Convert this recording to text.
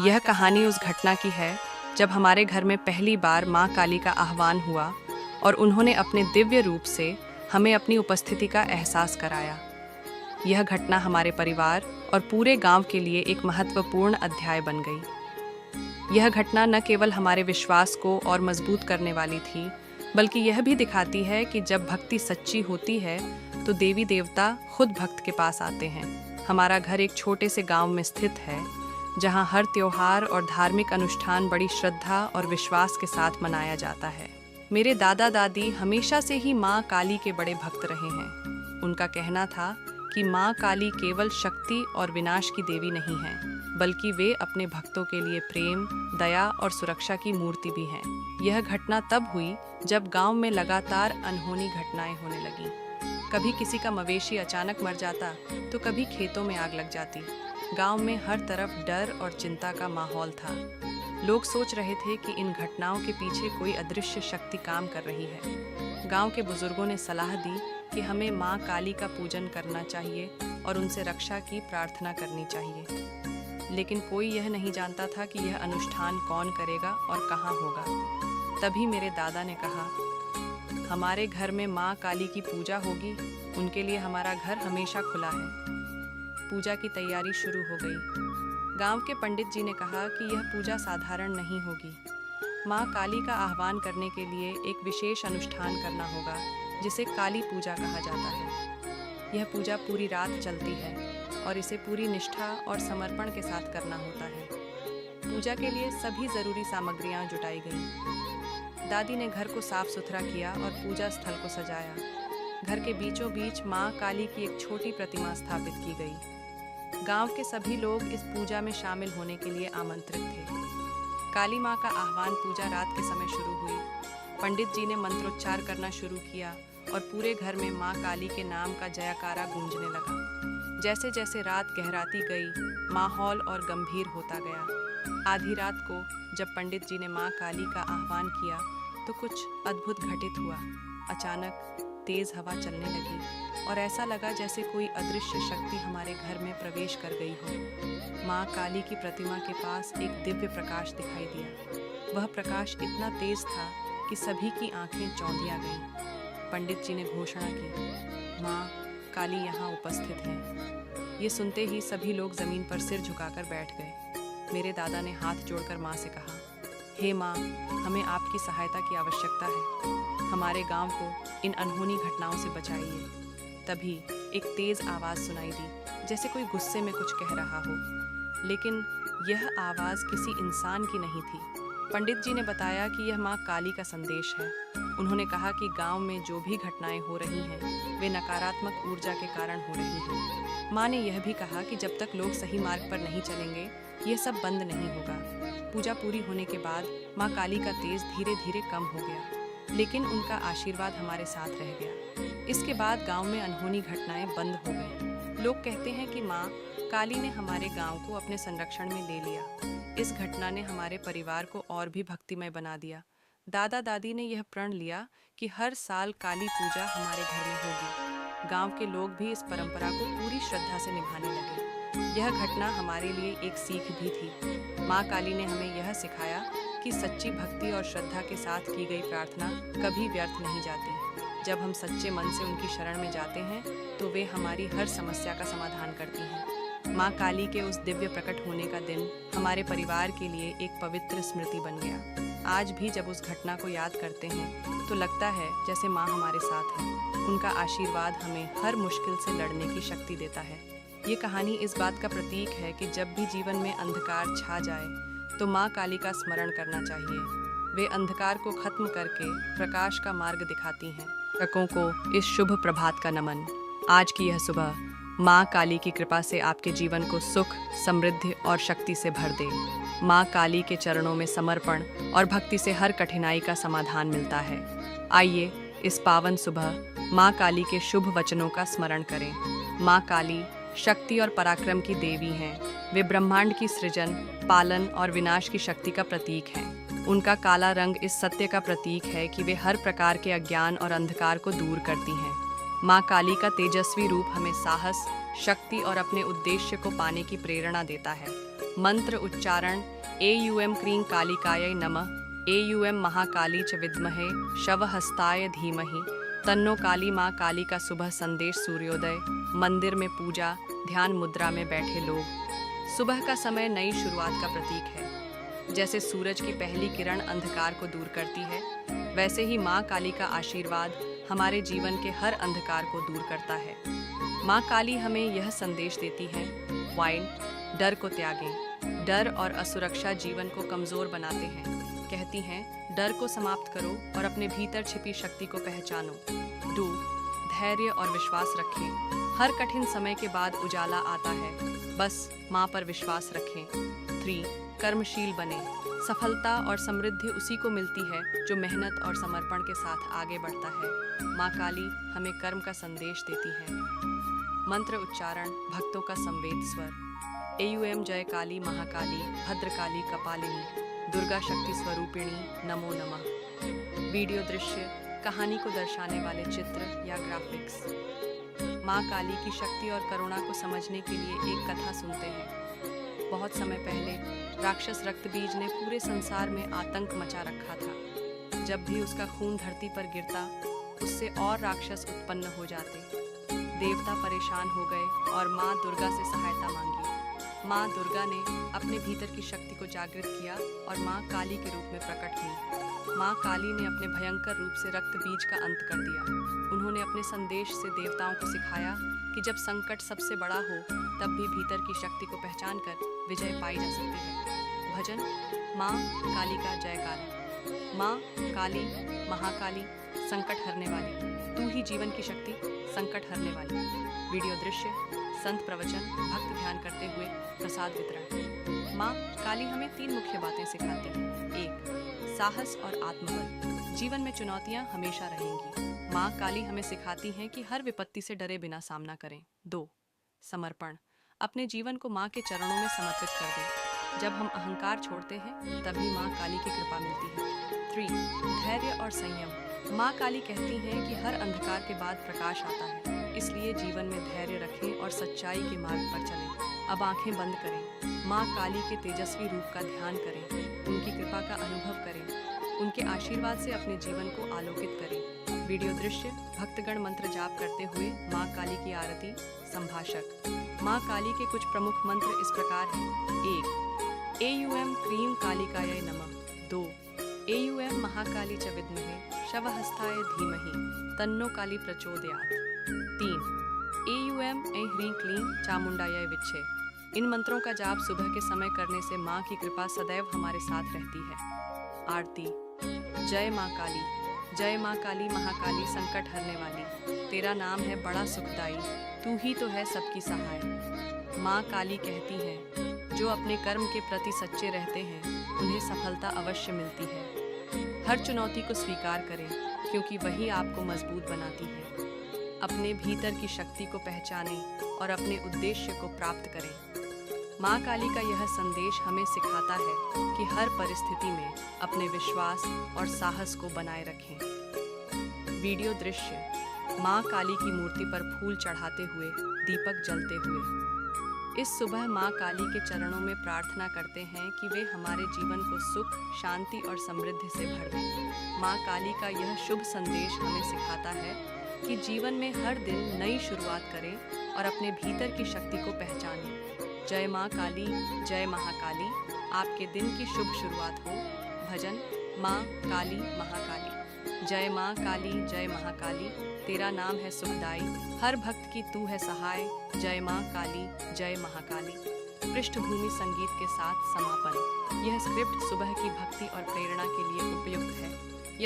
यह कहानी उस घटना की है जब हमारे घर में पहली बार माँ काली का आह्वान हुआ और उन्होंने अपने दिव्य रूप से हमें अपनी उपस्थिति का एहसास कराया। यह घटना हमारे परिवार और पूरे गांव के लिए एक महत्वपूर्ण अध्याय बन गई। यह घटना न केवल हमारे विश्वास को और मजबूत करने वाली थी, बल्कि यह भी दिखाती है कि जब भक्ति सच्ची होती है तो देवी देवता खुद भक्त के पास आते हैं। हमारा घर एक छोटे से गांव में स्थित है, जहां हर त्योहार और धार्मिक अनुष्ठान बड़ी श्रद्धा और विश्वास के साथ मनाया जाता है। मेरे दादा दादी हमेशा से ही माँ काली के बड़े भक्त रहे हैं। उनका कहना था कि माँ काली केवल शक्ति और विनाश की देवी नहीं है, बल्कि वे अपने भक्तों के लिए प्रेम, दया और सुरक्षा की मूर्ति भी हैं। यह घटना तब हुई जब गांव में लगातार अनहोनी घटनाएं होने लगीं। कभी किसी का मवेशी अचानक मर जाता, तो कभी खेतों में आग लग जाती। गांव में हर तरफ डर और चिंता का माहौल था। लोग सोच रहे थे कि इन घटनाओं के पीछे कोई अदृश्य शक्ति काम कर रही है। गांव के बुजुर्गों ने सलाह दी कि हमें माँ काली का पूजन करना चाहिए और उनसे रक्षा की प्रार्थना करनी चाहिए। लेकिन कोई यह नहीं जानता था कि यह अनुष्ठान कौन करेगा और कहाँ होगा। तभी मेरे दादा ने कहा, हमारे घर में माँ काली की पूजा होगी, उनके लिए हमारा घर हमेशा खुला है। पूजा की तैयारी शुरू हो गई। गांव के पंडित जी ने कहा कि यह पूजा साधारण नहीं होगी। माँ काली का आह्वान करने के लिए एक विशेष अनुष्ठान करना होगा, जिसे काली पूजा कहा जाता है। यह पूजा पूरी रात चलती है और इसे पूरी निष्ठा और समर्पण के साथ करना होता है। पूजा के लिए सभी जरूरी सामग्रियां जुटाई गईं। दादी ने घर को साफ सुथरा किया और पूजा स्थल को सजाया। घर के बीचों बीच माँ काली की एक छोटी प्रतिमा स्थापित की गई। गांव के सभी लोग इस पूजा में शामिल होने के लिए आमंत्रित थे। काली माँ का आह्वान पूजा रात के समय शुरू हुई। पंडित जी ने मंत्रोच्चार करना शुरू किया और पूरे घर में माँ काली के नाम का जयकारा गूंजने लगा। जैसे जैसे रात गहराती गई, माहौल और गंभीर होता गया। आधी रात को जब पंडित जी ने माँ काली का आह्वान किया तो कुछ अद्भुत घटित हुआ। अचानक तेज हवा चलने लगी और ऐसा लगा जैसे कोई अदृश्य शक्ति हमारे घर में प्रवेश कर गई हो। माँ काली की प्रतिमा के पास एक दिव्य प्रकाश दिखाई दिया। वह प्रकाश इतना तेज था कि सभी की आंखें चौंधिया गईं। पंडित जी ने घोषणा की, माँ काली यहाँ उपस्थित है। ये सुनते ही सभी लोग जमीन पर सिर झुकाकर बैठ गए। मेरे दादा ने हाथ जोड़कर माँ से कहा, हे माँ, हमें आपकी सहायता की आवश्यकता है। हमारे गांव को इन अनहोनी घटनाओं से बचाइए। तभी एक तेज आवाज सुनाई दी, जैसे कोई गुस्से में कुछ कह रहा हो, लेकिन यह आवाज किसी इंसान की नहीं थी। पंडित जी ने बताया कि यह माँ काली का संदेश है। उन्होंने कहा कि गांव में जो भी घटनाएं हो रही हैं, वे नकारात्मक ऊर्जा के कारण हो रही हैं। माँ ने यह भी कहा कि जब तक लोग सही मार्ग पर नहीं चलेंगे, यह सब बंद नहीं होगा। पूजा पूरी होने के बाद माँ काली का तेज धीरे धीरे कम हो गया, लेकिन उनका आशीर्वाद हमारे साथ रह गया। इसके बाद गांव में अनहोनी घटनाएं बंद हो गईं। लोग कहते हैं कि माँ काली ने हमारे गांव को अपने संरक्षण में ले लिया। इस घटना ने हमारे परिवार को और भी भक्तिमय बना दिया। दादा दादी ने यह प्रण लिया कि हर साल काली पूजा हमारे घर में होगी। गांव के लोग भी इस परंपरा को पूरी श्रद्धा से निभाने लगे। यह घटना हमारे लिए एक सीख भी थी। माँ काली ने हमें यह सिखाया कि सच्ची भक्ति और श्रद्धा के साथ की गई प्रार्थना कभी व्यर्थ नहीं जाती। जब हम सच्चे मन से उनकी शरण में जाते हैं तो वे हमारी हर समस्या का समाधान करती हैं। माँ काली के उस दिव्य प्रकट होने का दिन हमारे परिवार के लिए एक पवित्र स्मृति बन गया। आज भी जब उस घटना को याद करते हैं तो लगता है जैसे माँ हमारे साथ है। उनका आशीर्वाद हमें हर मुश्किल से लड़ने की शक्ति देता है। ये कहानी इस बात का प्रतीक है कि जब भी जीवन में अंधकार छा जाए तो माँ काली का स्मरण करना चाहिए। वे अंधकार को खत्म करके प्रकाश का मार्ग दिखाती हैं। दर्शकों को इस शुभ प्रभात का नमन। आज की यह सुबह माँ काली की कृपा से आपके जीवन को सुख, समृद्धि और शक्ति से भर दे। माँ काली के चरणों में समर्पण और भक्ति से हर कठिनाई का समाधान मिलता है। आइए इस पावन सुबह माँ काली के शुभ वचनों का स्मरण करें। माँ काली शक्ति और पराक्रम की देवी हैं। वे ब्रह्मांड की सृजन, पालन और विनाश की शक्ति का प्रतीक हैं। उनका काला रंग इस सत्य का प्रतीक है कि वे हर प्रकार के अज्ञान और अंधकार को दूर करती हैं। माँ काली का तेजस्वी रूप हमें साहस, शक्ति और अपने उद्देश्य को पाने की प्रेरणा देता है। मंत्र उच्चारण एयूएम क्रीं कालिकायै नमः, एयूएम महाकाली च विद्महे शवहस्ताय धीमहि, तन्नो काली। माँ काली का सुबह संदेश सूर्योदय, मंदिर में पूजा, ध्यान मुद्रा में बैठे लोग। सुबह का समय नई शुरुआत का प्रतीक है। जैसे सूरज की पहली किरण अंधकार को दूर करती है, वैसे ही माँ काली का आशीर्वाद हमारे जीवन के हर अंधकार को दूर करता है। माँ काली हमें यह संदेश देती है, वाइन, डर को त्यागें। डर और असुरक्षा जीवन को कमजोर बनाते हैं। कहती हैं, डर को समाप्त करो और अपने भीतर छिपी शक्ति को पहचानो। डू, धैर्य और विश्वास रखें। हर कठिन समय के बाद उजाला आता है, बस माँ पर विश्वास रखें। 3, कर्मशील बने। सफलता और समृद्धि उसी को मिलती है जो मेहनत और समर्पण के साथ आगे बढ़ता है। माँ काली हमें कर्म का संदेश देती है। मंत्र उच्चारण भक्तों का संवेद स्वर। एयूएम जय काली महाकाली भद्रकाली कपालिनी दुर्गा शक्ति स्वरूपिणी नमो नमः। वीडियो दृश्य कहानी को दर्शाने वाले चित्र या ग्राफिक्स। माँ काली की शक्ति और करुणा को समझने के लिए एक कथा सुनते हैं। बहुत समय पहले राक्षस रक्तबीज ने पूरे संसार में आतंक मचा रखा था। जब भी उसका खून धरती पर गिरता, उससे और राक्षस उत्पन्न हो जाते। देवता परेशान हो गए और माँ दुर्गा से सहायता मांगी। माँ दुर्गा ने अपने भीतर की शक्ति को जागृत किया और माँ काली के रूप में प्रकट हुई। माँ काली ने अपने भयंकर रूप से रक्तबीज का अंत कर दिया। उन्होंने अपने संदेश से देवताओं को सिखाया कि जब संकट सबसे बड़ा हो, तब भी भीतर की शक्ति को पहचान कर विजय पाई जा सकती है। भजन माँ काली का जयकारा। माँ काली महाकाली संकट हरने वाली, तू ही जीवन की शक्ति संकट हरने वाली। वीडियो दृश्य संत प्रवचन, भक्त ध्यान करते हुए प्रसाद वितरण। माँ काली हमें 3 मुख्य बातें सिखाती हैं। 1, साहस और आत्मबल। जीवन में चुनौतियाँ हमेशा रहेंगी। माँ काली हमें सिखाती हैं कि हर विपत्ति से डरे बिना सामना करें। 2, समर्पण। अपने जीवन को माँ के चरणों में समर्पित कर दें। जब हम अहंकार छोड़ते हैं, तभी माँ काली की कृपा मिलती है। 3, धैर्य और संयम। माँ काली कहती हैं कि हर अंधकार के बाद प्रकाश आता है, इसलिए जीवन में धैर्य रखें और सच्चाई के मार्ग पर चलें। अब आंखें बंद करें, माँ काली के तेजस्वी रूप का ध्यान करें, उनकी कृपा का अनुभव करें, उनके आशीर्वाद से अपने जीवन को आलोकित करें। वीडियो दृश्य भक्तगण मंत्र जाप करते हुए माँ काली की आरती। संभाषक। माँ काली के कुछ प्रमुख मंत्र इस प्रकार हैं। 1, एयूएम क्रीं कालिकायै नमः। 2, एयूएम महाकाली च विद्महे शवहस्ताय धीमहि तन्नो काली प्रचोदयात्। 3, एयूएम ऐं ह्रीं क्लीं चामुंडायै विच्छे। इन मंत्रों का जाप सुबह के समय करने से माँ की कृपा सदैव हमारे साथ रहती है। आरती। जय माँ काली, जय माँ काली महाकाली संकट हरने वाली, तेरा नाम है बड़ा सुखदाई, तू ही तो है सबकी सहाय। माँ काली कहती हैं, जो अपने कर्म के प्रति सच्चे रहते हैं, उन्हें सफलता अवश्य मिलती है। हर चुनौती को स्वीकार करें, क्योंकि वही आपको मजबूत बनाती है। अपने भीतर की शक्ति को पहचानें और अपने उद्देश्य को प्राप्त करें। माँ काली का यह संदेश हमें सिखाता है कि हर परिस्थिति में अपने विश्वास और साहस को बनाए रखें। वीडियो दृश्य माँ काली की मूर्ति पर फूल चढ़ाते हुए, दीपक जलते हुए। इस सुबह माँ काली के चरणों में प्रार्थना करते हैं कि वे हमारे जीवन को सुख, शांति और समृद्धि से भर दें। माँ काली का यह शुभ संदेश हमें सिखाता है कि जीवन में हर दिन नई शुरुआत करें और अपने भीतर की शक्ति को पहचानें। जय माँ काली, जय महाकाली, आपके दिन की शुभ शुरुआत हो। भजन माँ काली महाकाली। जय माँ काली, जय महाकाली, तेरा नाम है सुखदाई, हर भक्त की तू है सहाय। जय माँ काली, जय महाकाली। पृष्ठभूमि संगीत के साथ समापन। यह स्क्रिप्ट सुबह की भक्ति और प्रेरणा के लिए उपयुक्त है।